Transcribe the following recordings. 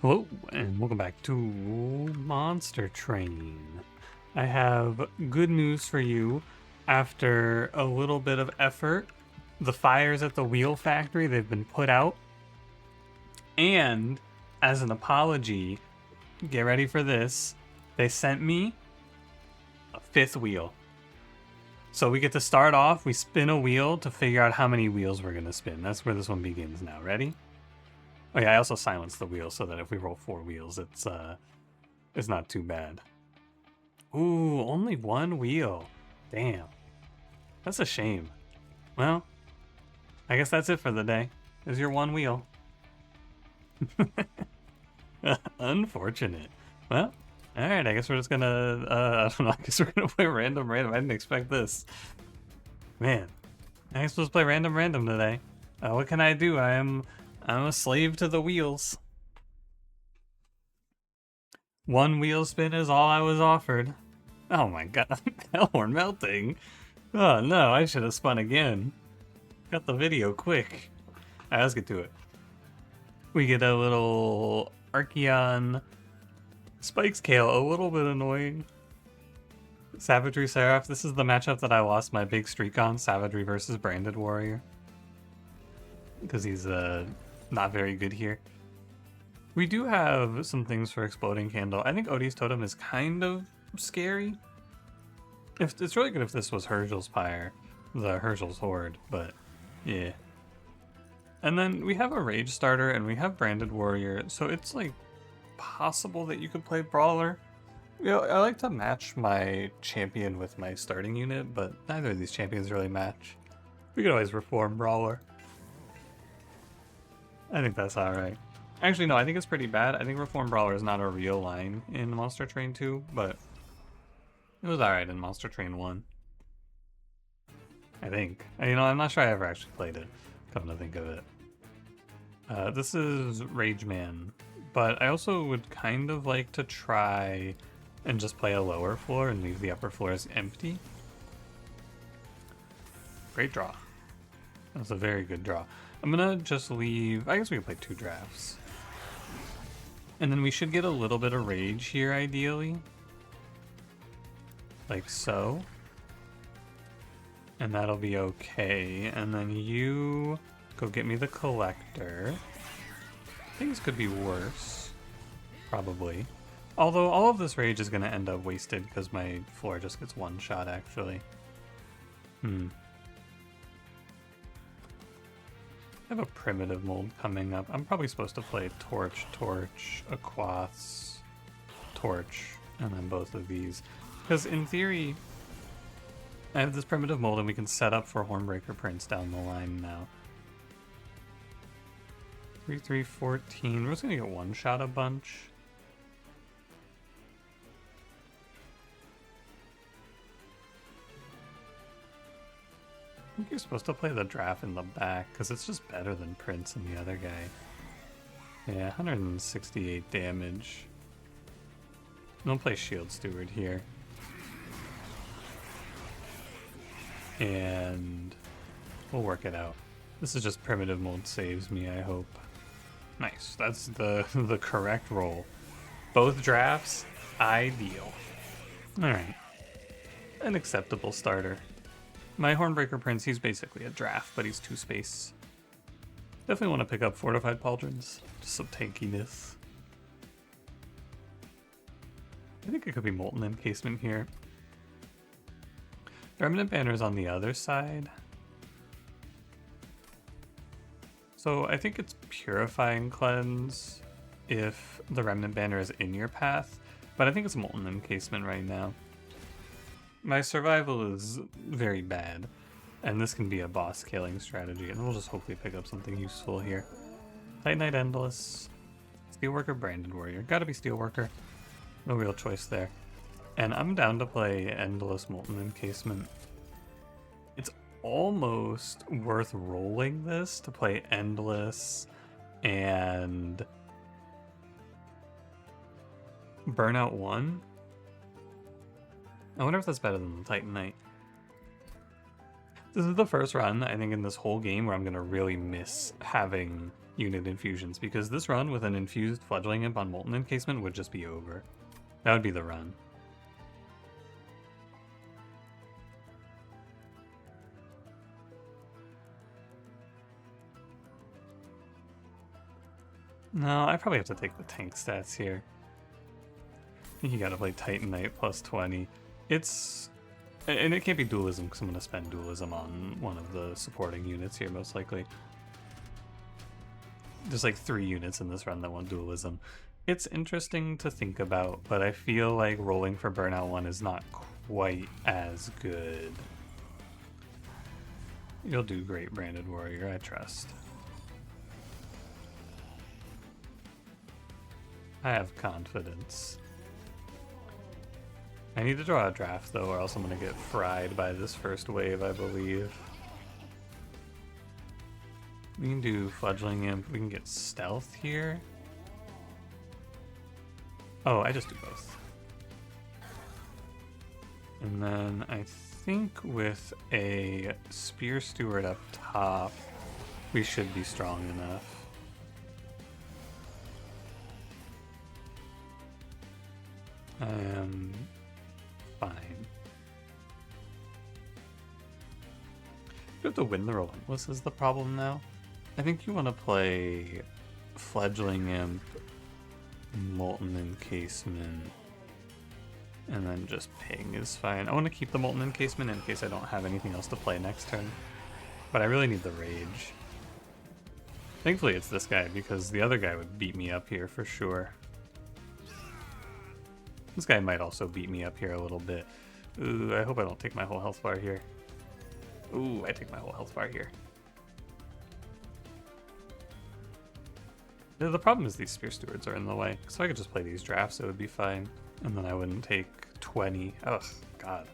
Hello, and welcome back to Monster Train. I have good news for you. After a little bit of effort, the fires at the wheel factory, they've been put out. And as an apology, get ready for this, they sent me a fifth wheel. So we get to start off, we spin a wheel to figure out how many wheels we're going to spin. That's where this one begins now. Ready? Oh yeah, I also silenced the wheel so that if we roll 4 wheels, it's not too bad. Ooh, only one wheel. Damn. That's a shame. Well, I guess that's it for the day. Is your one wheel. Unfortunate. Well, alright, I guess we're just gonna, I don't know, I guess we're gonna play random. I didn't expect this. Man, I guess we'll play random today. What can I do? I'm a slave to the wheels. One wheel spin is all I was offered. Oh my god, hellhorn melting. Oh no, I should have spun again. Got the video quick. Alright, let's get to it. We get a little Archeon Spikes Kale, a little bit annoying. Savagery Seraph, this is the matchup that I lost my big streak on, Savagery versus Branded Warrior. Because he's not very good here. We do have some things for Exploding Candle. I think Odie's Totem is kind of scary. It's really good if this was Herschel's Pyre, the Herschel's Horde, but yeah. And then we have a Rage starter and we have Branded Warrior, so it's like possible that you could play Brawler. You know, I like to match my champion with my starting unit, but neither of these champions really match. We could always reform Brawler. I think that's alright. Actually, no, I think it's pretty bad. I think Reform Brawler is not a real line in Monster Train 2, but it was alright in Monster Train 1. I think. You know, I'm not sure I ever actually played it, come to think of it. This is Rage Man, but I also would kind of like to try and just play a lower floor and leave the upper floors empty. Great draw. That's a very good draw. I'm gonna just leave, I guess we can play 2 drafts. And then we should get a little bit of rage here, ideally. Like so. And that'll be okay. And then you go get me the collector. Things could be worse. Probably. Although all of this rage is going to end up wasted because my floor just gets one shot, actually. I have a primitive mold coming up. I'm probably supposed to play Torch, Aquaths, Torch, and then both of these. Because in theory, I have this primitive mold and we can set up for Hornbreaker Prince down the line now. 3, 14. We're just going to get one shot a bunch. I think you're supposed to play the draft in the back, because it's just better than Prince and the other guy. Yeah, 168 damage. Don't play Shield Steward here. And we'll work it out. This is just primitive mold saves me, I hope. Nice, that's the correct roll. Both drafts, ideal. Alright. An acceptable starter. My Hornbreaker Prince, he's basically a draft, but he's 2 space. Definitely want to pick up Fortified Pauldrons. Just some tankiness. I think it could be Molten Encasement here. The Remnant Banner is on the other side. So I think it's Purifying Cleanse if the Remnant Banner is in your path, but I think it's Molten Encasement right now. My survival is very bad, and this can be a boss killing strategy, and we'll just hopefully pick up something useful here. Titanite Endless, Steelworker, Branded Warrior. Gotta be Steelworker. No real choice there. And I'm down to play Endless Molten Encasement. It's almost worth rolling this to play Endless and Burnout 1. I wonder if that's better than the Titanite. This is the first run, I think, in this whole game where I'm going to really miss having, unit infusions, because this run with an infused fledgling imp on Molten Encasement would just be over. That would be the run. No, I probably have to take the tank stats here. I think you gotta play Titan Knight plus 20. And it can't be dualism because I'm gonna spend dualism on one of the supporting units here, most likely. There's like 3 units in this run that want dualism. It's interesting to think about, but I feel like rolling for Burnout 1 is not quite as good. You'll do great, Branded Warrior, I trust. I have confidence. I need to draw a draft though, or else I'm gonna get fried by this first wave, I believe. We can do Fledgling Imp, we can get Stealth here. Oh, I just do both. And then I think with a Spear Steward up top, we should be strong enough. I am fine. You have to win the Relentless is the problem now. I think you want to play Fledgling Imp, Molten Encasement, and then just Ping is fine. I want to keep the Molten Encasement in case I don't have anything else to play next turn. But I really need the Rage. Thankfully it's this guy, because the other guy would beat me up here for sure. This guy might also beat me up here a little bit. Ooh, I hope I don't take my whole health bar here. Ooh, I take my whole health bar here. The problem is these Spear Stewards are in the way. So I could just play these drafts, it would be fine. And then I wouldn't take 20. Ugh, God.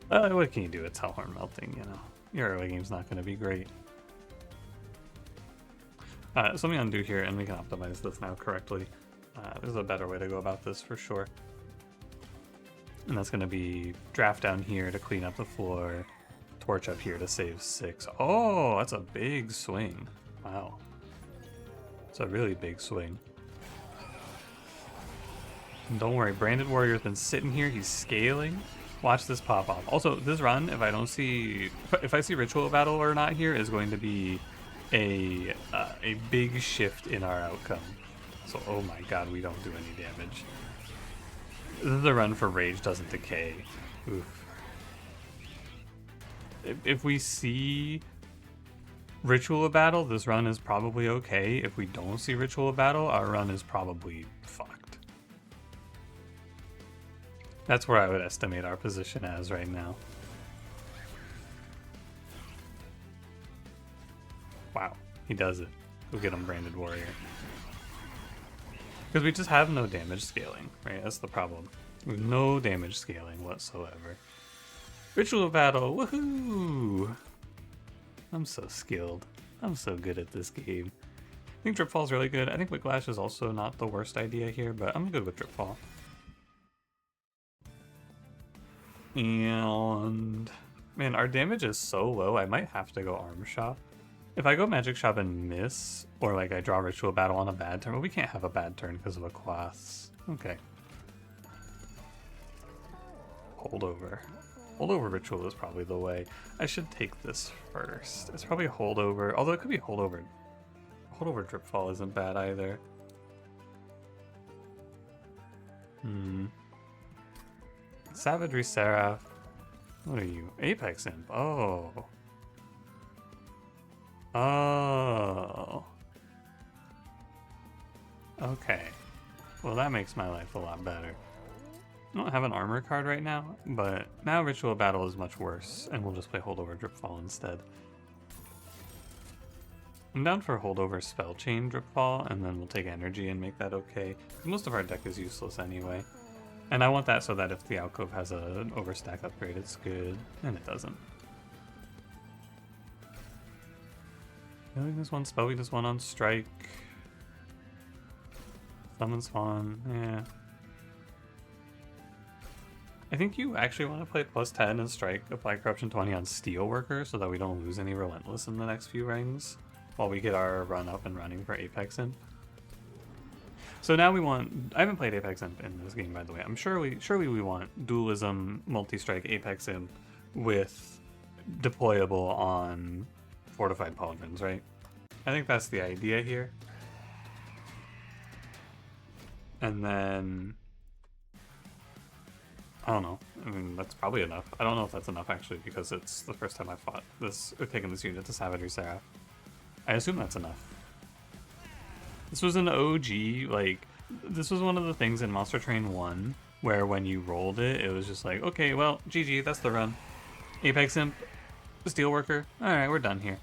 What can you do? It's Hellhorn Melting, you know. Your early game's not going to be great. So let me undo here and we can optimize this now correctly. There's a better way to go about this for sure. And that's going to be draft down here to clean up the floor, torch up here to save 6. Oh, that's a big swing. Wow. It's a really big swing. And don't worry, Branded Warrior's been sitting here, he's scaling. Watch this pop off. Also, this run, if I see Ritual Battle or not here, is going to be a big shift in our outcome. So, oh my god, we don't do any damage. The run for Rage doesn't decay. Oof. If we see Ritual of Battle, this run is probably okay. If we don't see Ritual of Battle, our run is probably fucked. That's where I would estimate our position as right now. Wow, he does it. Go get him, Branded Warrior. Because we just have no damage scaling, right? That's the problem. We have no damage scaling whatsoever. Ritual of Battle, woohoo! I'm so skilled. I'm so good at this game. I think Dripfall's really good. I think Whiplash is also not the worst idea here, but I'm good with Dripfall. And man, our damage is so low, I might have to go Arm Shop. If I go Magic Shop and miss, or like I draw Ritual Battle on a bad turn, well, we can't have a bad turn because of a Quaths. Okay. Holdover. Holdover Ritual is probably the way. I should take this first. It's probably Holdover, although it could be Holdover. Holdover Dripfall isn't bad either. Savagery Seraph. What are you? Apex Imp. Oh. Oh. Okay. Well, that makes my life a lot better. I don't have an armor card right now, but now Ritual Battle is much worse, and we'll just play Holdover Dripfall instead. I'm down for Holdover Spell Chain Dripfall, and then we'll take energy and make that okay. Most of our deck is useless anyway. And I want that so that if the Alcove has an overstack upgrade, it's good, and it doesn't. Weakness 1, Spell Weakness 1 on Strike. Summon Spawn, yeah. I think you actually want to play +10 and Strike, apply Corruption 20 on Steelworker so that we don't lose any Relentless in the next few rings. while we get our run up and running for Apex Imp. So now we want, I haven't played Apex Imp in this game, by the way. I'm surely we want dualism, multi-strike, Apex Imp with deployable on fortified pauldrons, right? I think that's the idea here. And then, I don't know. I mean, that's probably enough. I don't know if that's enough, actually, because it's the first time I've fought this, or taken this unit to Savagery Seraph. I assume that's enough. This was an OG, like, this was one of the things in Monster Train 1, where when you rolled it, it was just like, okay, well, GG, that's the run. Apex Imp, Steelworker, alright, we're done here.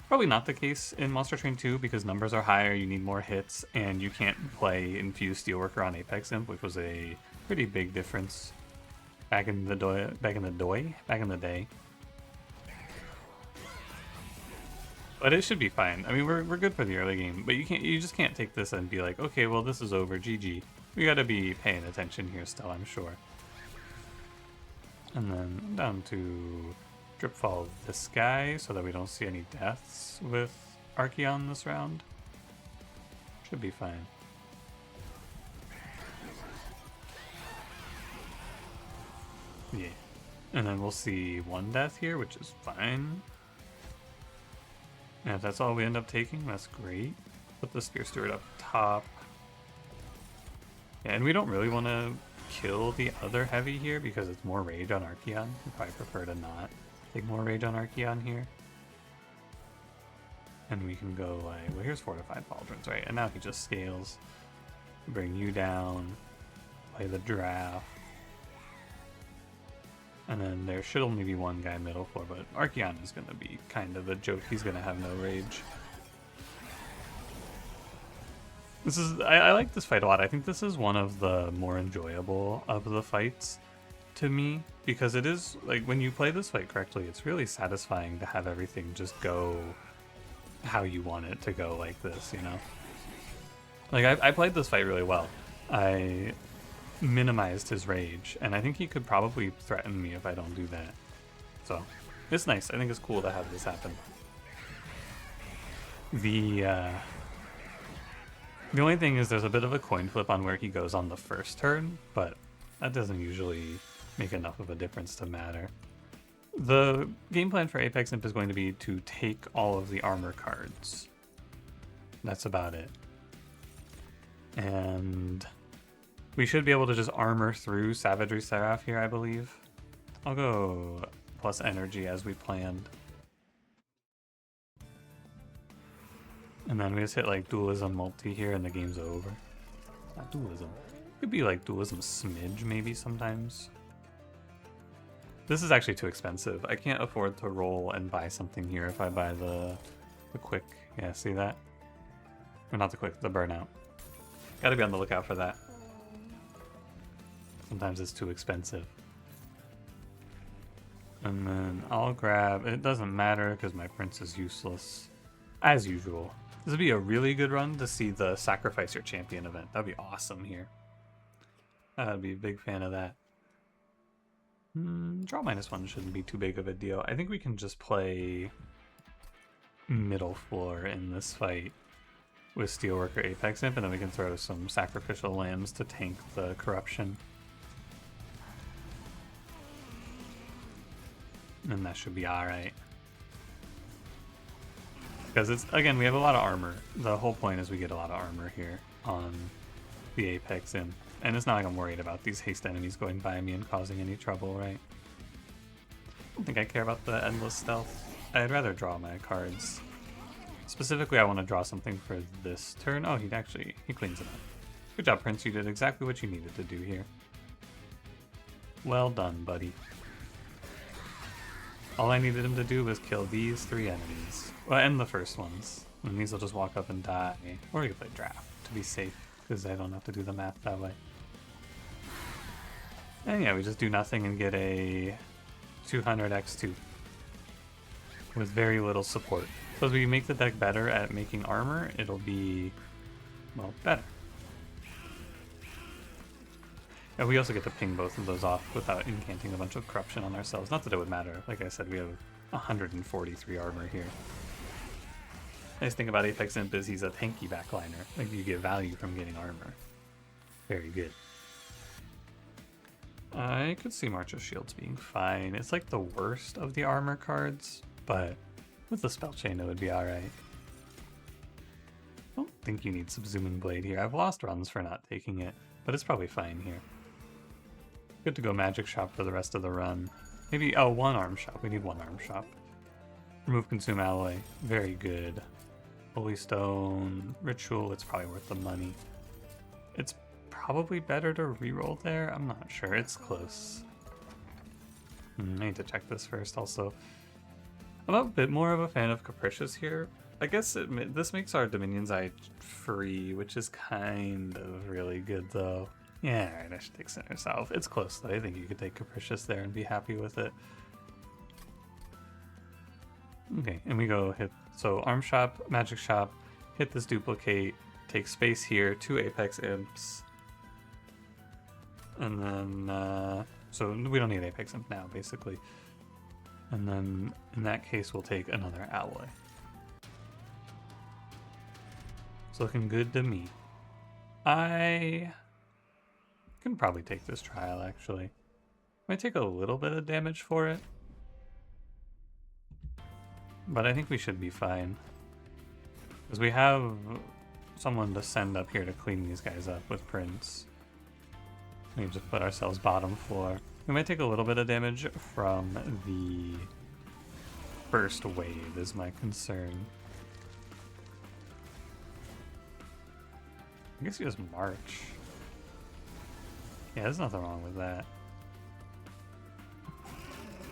Probably not the case in Monster Train 2, because numbers are higher, you need more hits, and you can't play Infused Steelworker on Apex Imp, which was a pretty big difference back in the day. But it should be fine. I mean, we're good for the early game, but you just can't take this and be like, okay, well, this is over, GG. We gotta be paying attention here still, I'm sure. And then down to drip fall this guy so that we don't see any deaths with Archeon this round. Should be fine. Yeah. And then we'll see one death here, which is fine. And if that's all we end up taking, that's great. Put the Spear Steward up top. Yeah, and we don't really want to kill the other heavy here because it's more rage on Archeon. I'd probably prefer to not take more rage on Archeon here. And we can go like, well, here's Fortified Pauldrons, right? And now he just scales. Bring you down. Play the draft. And then there should only be one guy middle floor, but Archeon is going to be kind of a joke. He's going to have no rage. This is I like this fight a lot. I think this is one of the more enjoyable of the fights to me, because it is, like, when you play this fight correctly, it's really satisfying to have everything just go how you want it to go like this, you know? Like, I played this fight really well. I minimized his rage, and I think he could probably threaten me if I don't do that. So, it's nice. I think it's cool to have this happen. The only thing is there's a bit of a coin flip on where he goes on the first turn, but that doesn't usually make enough of a difference to matter. The game plan for Apex Imp is going to be to take all of the armor cards. That's about it. And we should be able to just armor through Savagery Seraph here, I believe. I'll go plus energy as we planned. And then we just hit like dualism multi here and the game's over. Not dualism. It could be like dualism smidge maybe sometimes. This is actually too expensive. I can't afford to roll and buy something here if I buy the quick. Yeah, see that? Or not the quick, the burnout. Gotta be on the lookout for that. Sometimes it's too expensive. And then I'll grab, it doesn't matter because my prince is useless. As usual. This would be a really good run to see the Sacrifice Your Champion event. That'd be awesome here. I'd be a big fan of that. Draw -1 shouldn't be too big of a deal. I think we can just play middle floor in this fight with Steelworker Apex Imp, and then we can throw some Sacrificial Lambs to tank the corruption. And that should be alright. Because it's, again, we have a lot of armor. The whole point is we get a lot of armor here on the Apex Imp. And it's not like I'm worried about these haste enemies going by me and causing any trouble, right? I don't think I care about the endless stealth. I'd rather draw my cards. Specifically, I want to draw something for this turn. Oh, he cleans it up. Good job, Prince. You did exactly what you needed to do here. Well done, buddy. All I needed him to do was kill these 3 enemies. Well, and the first ones. And these will just walk up and die. Or you can play draft to be safe, because I don't have to do the math that way. And yeah, we just do nothing and get a 200x2 with very little support. So as we make the deck better at making armor, it'll be, well, better. And we also get to ping both of those off without incanting a bunch of corruption on ourselves. Not that it would matter. Like I said, we have 143 armor here. Nice thing about Apex Imp is he's a tanky backliner. Like, you get value from getting armor. Very good. I could see March of Shields being fine. It's like the worst of the armor cards, but with the spell chain it would be alright. I don't think you need Subsuming Blade here. I've lost runs for not taking it, but it's probably fine here. Good to go Magic Shop for the rest of the run. Maybe, oh, one Arm Shop. We need one Arm Shop. Remove Consume Alloy. Very good. Holy Stone. Ritual. It's probably worth the money. It's probably better to reroll there. I'm not sure. It's close. I need to check this first also. I'm a bit more of a fan of Capricious here. I guess this makes our Dominion's Eye free, which is kind of really good though. Yeah, alright, I should take Center South. It's close though. I think you could take Capricious there and be happy with it. Okay, and we go hit, so Arm Shop, Magic Shop, hit this duplicate, take space here, 2 Apex Imps, and then, so we don't need Apex Imp now, basically. And then, in that case, we'll take another Alloy. It's looking good to me. I can probably take this trial, actually. Might take a little bit of damage for it. But I think we should be fine. Because we have someone to send up here to clean these guys up with Prince. We just put ourselves bottom floor. We might take a little bit of damage from the first wave is my concern. I guess you just march. Yeah, there's nothing wrong with that.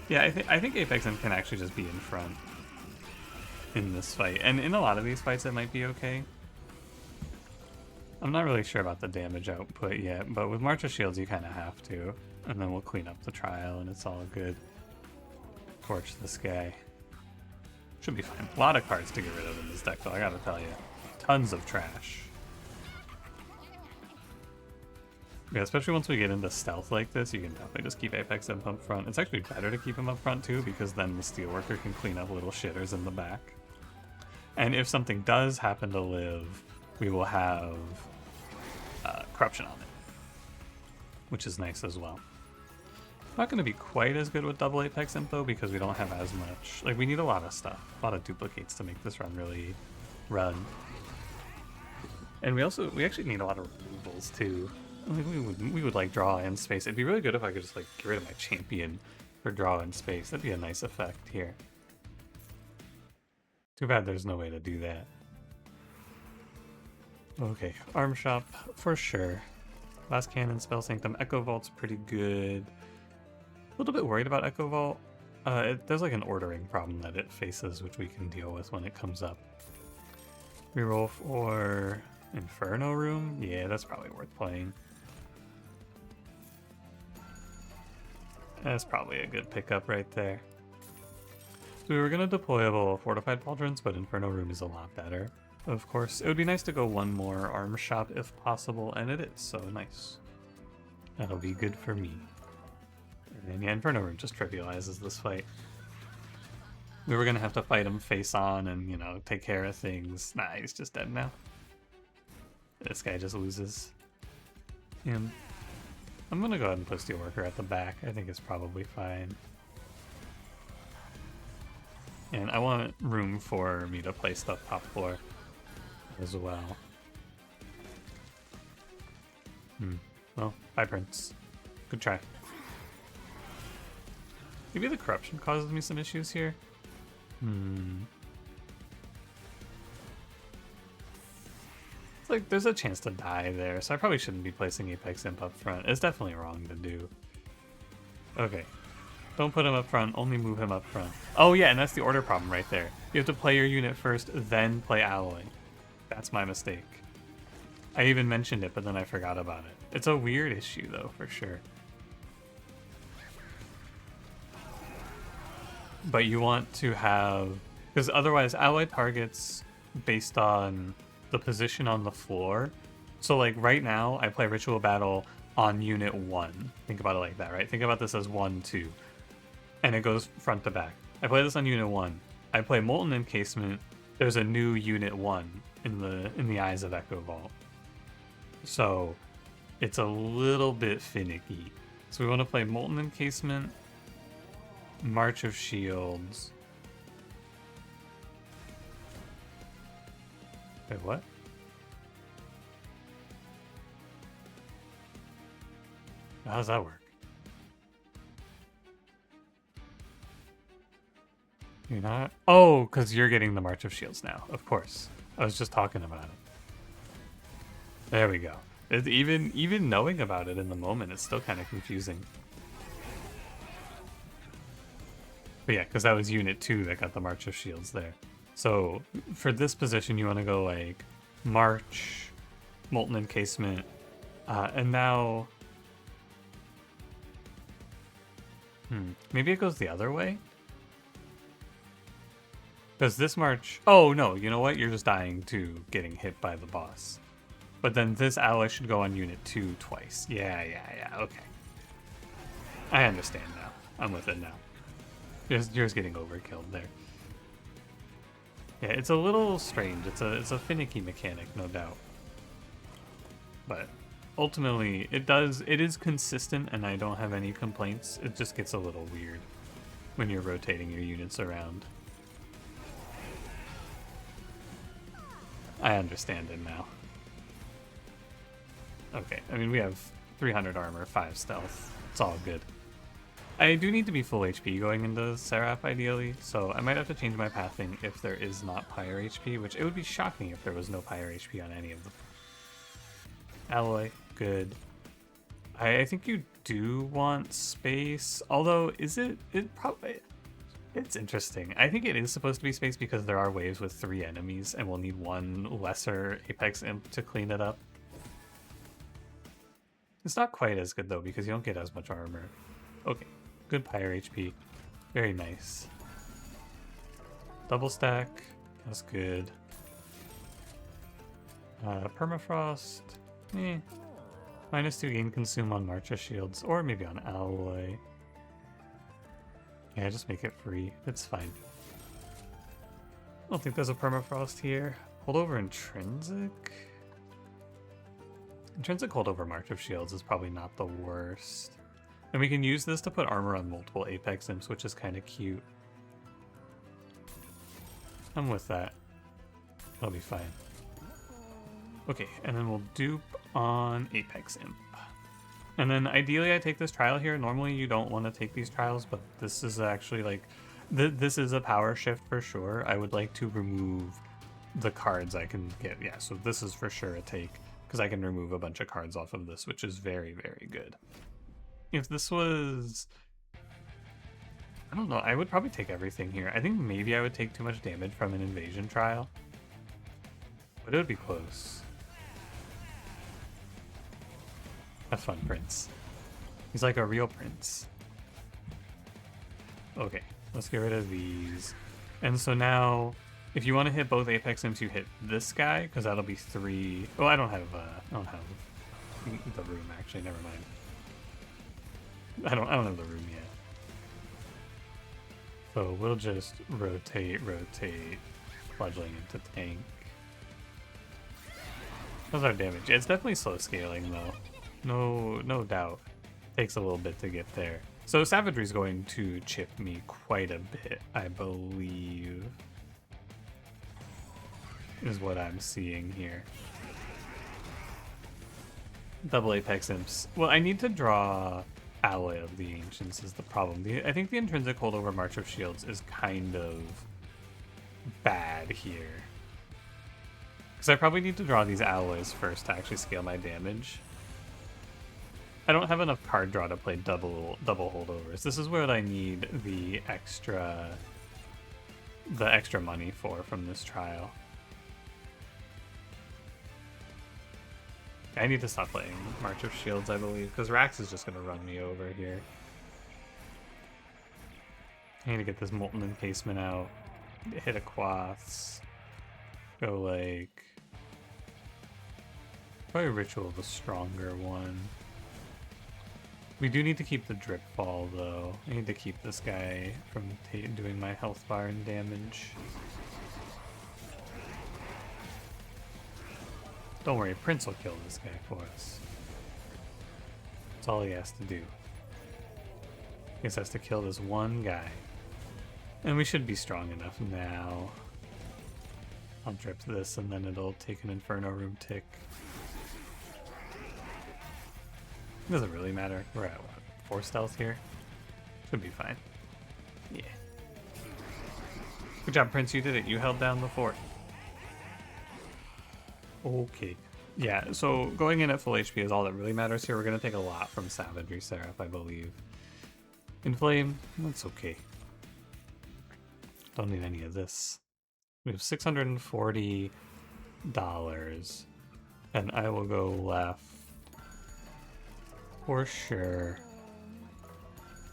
Yeah, I think Apex Imp can actually just be in front in this fight. And in a lot of these fights it might be okay. I'm not really sure about the damage output yet, but with March of Shields you kind of have to. And then we'll clean up the trial and it's all good. Torch this guy. Should be fine. A lot of cards to get rid of in this deck though, I gotta tell you. Tons of trash. Yeah, especially once we get into stealth like this, you can definitely just keep Apex Imp up front. It's actually better to keep him up front too, because then the Steelworker can clean up little shitters in the back. And if something does happen to live, we will have Corruption on it, which is nice as well. Not going to be quite as good with double Apex Imp though, because we don't have as much. Like, we need a lot of stuff, a lot of duplicates to make this run really run. And we actually need a lot of removals too. Like, we would like draw in space. It'd be really good if I could just like get rid of my champion for draw in space. That'd be a nice effect here. Too bad there's no way to do that. Okay, Arm Shop for sure. Last Cannon, Spell Sanctum, Echo Vault's pretty good. A little bit worried about Echo Vault. There's like an ordering problem that it faces, which we can deal with when it comes up. Reroll for Inferno Room? Yeah, that's probably worth playing. That's probably a good pickup right there. So we were going to deployable Fortified Pauldrons, but Inferno Room is a lot better. Of course, it would be nice to go one more Arm Shop if possible, and it is, so nice. That'll be good for me. And then, yeah, Inferno Room just trivializes this fight. We were going to have to fight him face on and, you know, take care of things. Nah, he's just dead now. This guy just loses. And I'm going to go ahead and put Steelworker at the back. I think it's probably fine. And I want room for me to play stuff top floor as well. Well, bye, Prince. Good try. Maybe the corruption causes me some issues here. It's like there's a chance to die there, so I probably shouldn't be placing Apex Imp up front. It's definitely wrong to do. Okay. Don't put him up front, only move him up front. Oh yeah, and that's the order problem right there. You have to play your unit first, then play Alloy. That's my mistake. I even mentioned it, but then I forgot about it. It's a weird issue though, for sure. But you want to have... because otherwise Alloy targets based on the position on the floor. So like right now, I play Ritual Battle on Unit 1. Think about it like that, right? Think about this as 1, 2. And it goes front to back. I play this on Unit 1. I play Molten Encasement there's a new unit 1 in the Eyes of Echo Vault. So it's a little bit finicky. So we want to play Molten Encasement, March of Shields. Wait, what? How does that work? You're not? Oh, because you're getting the March of Shields now. Of course. I was just talking about it. There we go. Even knowing about it in the moment, it's still kind of confusing. But yeah, because that was Unit 2 that got the March of Shields there. So for this position, you want to go like March, Molten Encasement, and now... maybe it goes the other way? Because this March... Oh, no, you know what? You're just dying to getting hit by the boss. But then this ally should go on Unit 2 twice. Yeah, okay. I understand now. I'm with it now. Yours getting overkilled there. Yeah, it's a little strange. It's a finicky mechanic, no doubt. But ultimately, it is consistent, and I don't have any complaints. It just gets a little weird when you're rotating your units around. I understand it now. Okay, I mean, we have 300 armor, 5 stealth. It's all good. I do need to be full HP going into Seraph, ideally, so I might have to change my pathing if there is not Pyre HP, which it would be shocking if there was no Pyre HP on any of them. Alloy, good. I think you do want space, although it's interesting. I think it is supposed to be space because there are waves with 3 enemies, and we'll need one lesser Apex Imp to clean it up. It's not quite as good, though, because you don't get as much armor. Okay, good Pyre HP. Very nice. Double stack. That's good. Permafrost. -2 gain consume on March of Shields, or maybe on Alloy. Yeah, just make it free. It's fine. I don't think there's a permafrost here. Holdover Intrinsic? Intrinsic holdover March of Shields is probably not the worst. And we can use this to put armor on multiple Apex Imps, which is kind of cute. I'm with that. That'll be fine. Okay, and then we'll dupe on Apex Imp. And then ideally I take this trial here. Normally you don't want to take these trials, but this is actually like... this is a power shift for sure. I would like to remove the cards I can get. Yeah, so this is for sure a take, because I can remove a bunch of cards off of this, which is very, very good. If this was... I don't know, I would probably take everything here. I think maybe I would take too much damage from an invasion trial, but it would be close. Have fun, Prince. He's like a real prince. Okay, let's get rid of these. And so now, if you want to hit both Apex Imps, you hit this guy, because that'll be 3. Oh, I don't have the room, actually, never mind. I don't have the room yet. So we'll just rotate, fledgling into tank. How's our damage? It's definitely slow scaling though. No doubt. Takes a little bit to get there. So Savagery's going to chip me quite a bit, I believe. Is what I'm seeing here. Double Apex Imps. Well, I need to draw Alloy of the Ancients is the problem. I think the intrinsic holdover March of Shields is kind of bad here. Because I probably need to draw these alloys first to actually scale my damage. I don't have enough card draw to play double holdovers. This is where I need the extra money from this trial. I need to stop playing March of Shields, I believe, because Rax is just going to run me over here. I need to get this Molten Encasement out, hit a Quaths, go like... Probably Ritual the stronger one. We do need to keep the Drip Ball, though. I need to keep this guy from doing my health bar and damage. Don't worry, Prince will kill this guy for us. That's all he has to do. He just has to kill this one guy. And we should be strong enough now. I'll drip this and then it'll take an Inferno Room tick. It doesn't really matter. We're at what, 4 stealth here? Should be fine. Yeah. Good job, Prince. You did it. You held down the fort. Okay. Yeah, so going in at full HP is all that really matters here. We're going to take a lot from Savagery Seraph, I believe. Inflame, that's okay. Don't need any of this. We have $640, and I will go left for sure.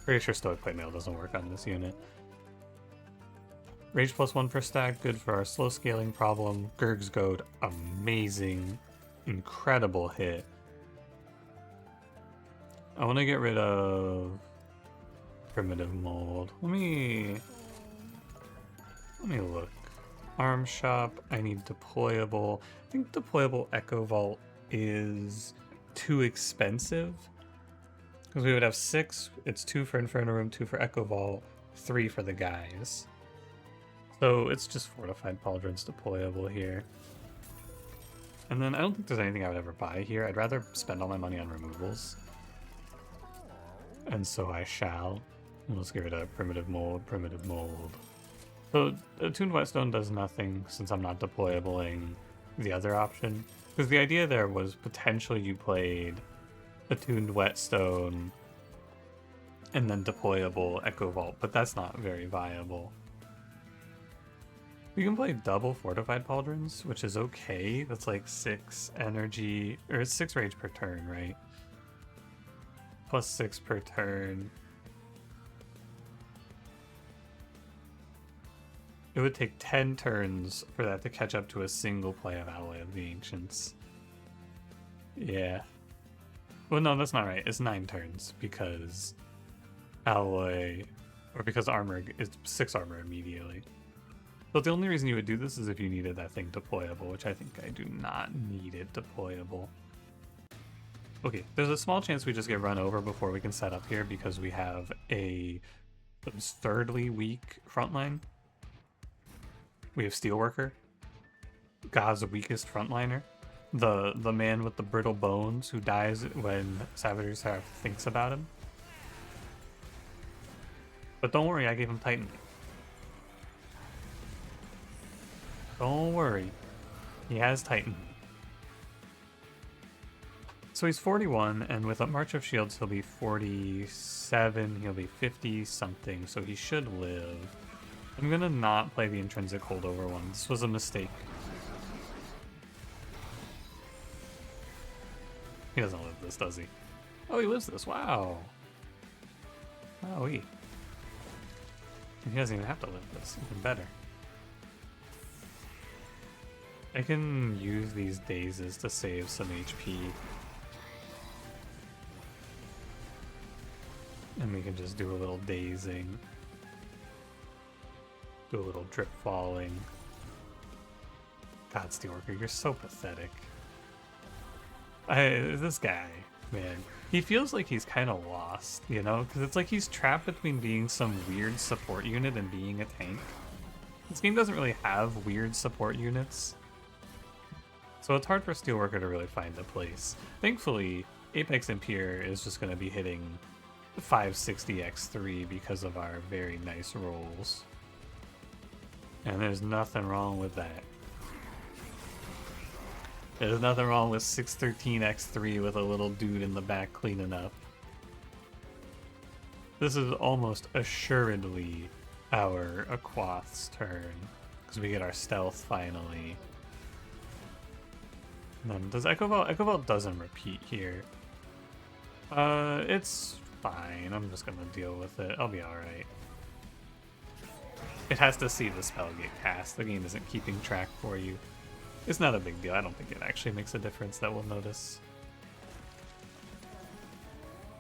Pretty sure Stoic Plate Mail doesn't work on this unit. Rage +1 per stack, good for our slow scaling problem. Gurg's Goad, amazing, incredible hit. I want to get rid of Primitive Mold. Let me look. Arm Shop, I need Deployable. I think Deployable Echo Vault is too expensive. Because we would have 6, it's 2 for Inferno Room, 2 for Echo Vault, 3 for the guys. So it's just Fortified Pauldrons deployable here. And then I don't think there's anything I would ever buy here. I'd rather spend all my money on removals. And so I shall. And let's get rid of Primitive Mold, Primitive Mold. So Attuned Whetstone does nothing since I'm not deployabling the other option. Because the idea there was potentially you played Attuned Whetstone and then deployable Echo Vault, but that's not very viable. We can play double Fortified Pauldrons, which is okay. That's like 6 energy, or it's 6 rage per turn, right? Plus 6 per turn. It would take 10 turns for that to catch up to a single play of Alloy of the Ancients. Yeah. Well, no, that's not right. It's 9 turns because Alloy, or because armor, is 6 armor immediately. But the only reason you would do this is if you needed that thing deployable, which I think I do not need it deployable. Okay, there's a small chance we just get run over before we can set up here because we have a absurdly weak frontline. We have Steelworker, God's weakest frontliner. The man with the brittle bones who dies when Savagery Seraph thinks about him. But don't worry, I gave him Titan. Don't worry, he has Titan. So he's 41, and with a March of Shields, he'll be 47, he'll be 50 something, so he should live. I'm gonna not play the intrinsic holdover one. This was a mistake. He doesn't live this, does he? Oh, he lives this. Wow. Wow, he doesn't even have to live this. Even better. I can use these dazes to save some HP. And we can just do a little dazing. Do a little drip falling. God, Steelworker, you're so pathetic. This guy, man, he feels like he's kind of lost, you know? Because it's like he's trapped between being some weird support unit and being a tank. This game doesn't really have weird support units. So it's hard for Steelworker to really find a place. Thankfully, Apex and Pyre is just going to be hitting 560x3 because of our very nice rolls. And there's nothing wrong with that. There's nothing wrong with 613x3 with a little dude in the back cleaning up. This is almost assuredly our Aquath's turn, because we get our stealth finally. And then does Echo Vault? Echo Vault doesn't repeat here. It's fine. I'm just gonna deal with it. I'll be alright. It has to see the spell get cast. The game isn't keeping track for you. It's not a big deal. I don't think it actually makes a difference that we'll notice.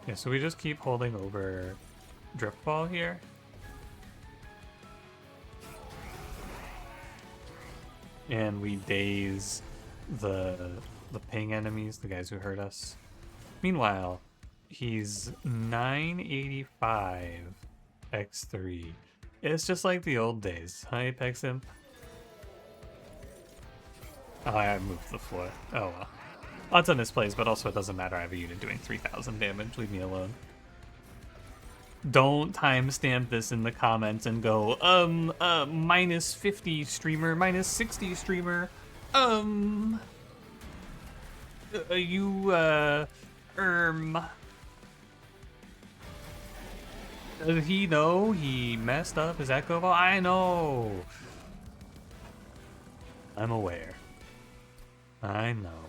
Yeah, so we just keep holding over Drip Ball here. And we daze the the ping enemies, the guys who hurt us. Meanwhile, he's 985 x3. It's just like the old days. Hi, Apex Imp. Oh, I moved the floor. Oh well. Lots of misplays, but also it doesn't matter. I have a unit doing 3,000 damage. Leave me alone. Don't timestamp this in the comments and go, minus 50 streamer, minus 60 streamer. Does he know he messed up his echo ball? I know. I'm aware. I know.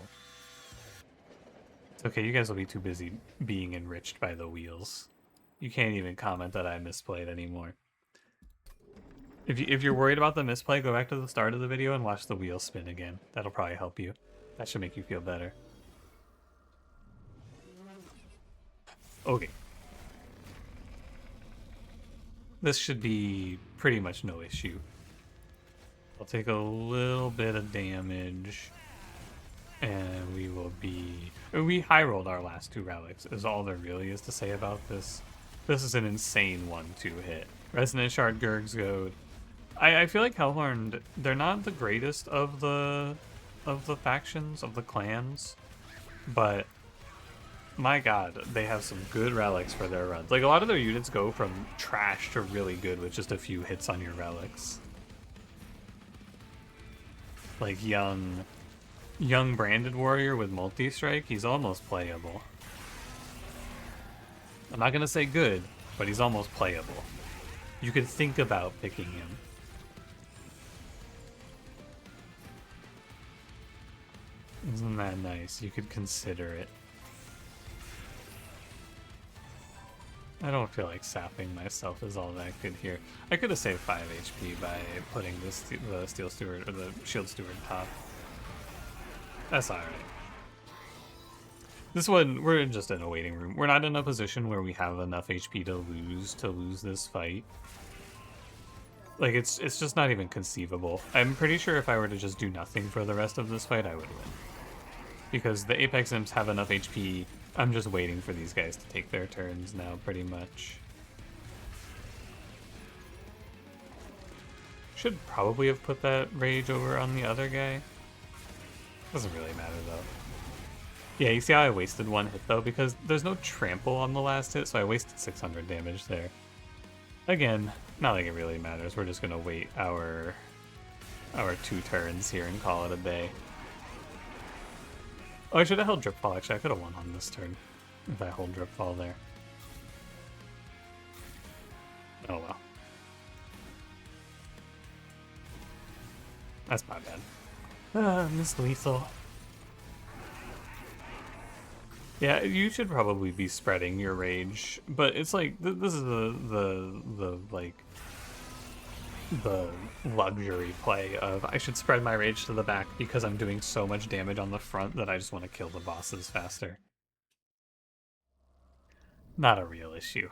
It's okay, you guys will be too busy being enriched by the wheels. You can't even comment that I misplayed anymore. If you're worried about the misplay, go back to the start of the video and watch the wheel spin again. That'll probably help you. That should make you feel better. Okay. This should be pretty much no issue. I'll take a little bit of damage. And we will be... We high-rolled our last 2 relics, is all there really is to say about this. This is an insane 1-2 hit. Resonant Shard, Gurg's Goad. I feel like Hellhorn, they're not the greatest of the factions, of the clans, but my god, they have some good relics for their runs. Like, a lot of their units go from trash to really good with just a few hits on your relics. Like, young Branded Warrior with multi-strike, he's almost playable. I'm not gonna say good, but he's almost playable. You could think about picking him. Isn't that nice? You could consider it. I don't feel like sapping myself is all that good here. I could have saved 5 HP by putting the Steel Steward or the Shield Steward top. That's alright. This one, we're just in a waiting room. We're not in a position where we have enough HP to lose this fight. Like, it's just not even conceivable. I'm pretty sure if I were to just do nothing for the rest of this fight, I would win. Because the Apex Imps have enough HP. I'm just waiting for these guys to take their turns now, pretty much. Should probably have put that rage over on the other guy. Doesn't really matter, though. Yeah, you see how I wasted 1 hit, though? Because there's no trample on the last hit, so I wasted 600 damage there. Again, not like it really matters. We're just going to wait our 2 turns here and call it a day. Oh, I should have held Dripfall, actually. I could have won on this turn if I hold Dripfall there. Oh, well. That's my bad. Miss Lethal. Yeah, you should probably be spreading your rage, but it's like, this is the luxury play of I should spread my rage to the back because I'm doing so much damage on the front that I just want to kill the bosses faster. Not a real issue.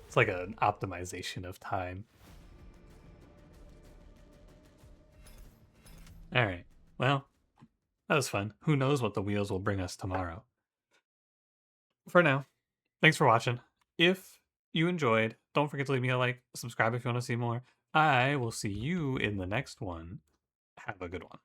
It's like an optimization of time. Alright, well, that was fun. Who knows what the wheels will bring us tomorrow. For now, thanks for watching. If you enjoyed, don't forget to leave me a like, subscribe if you want to see more. I will see you in the next one. Have a good one.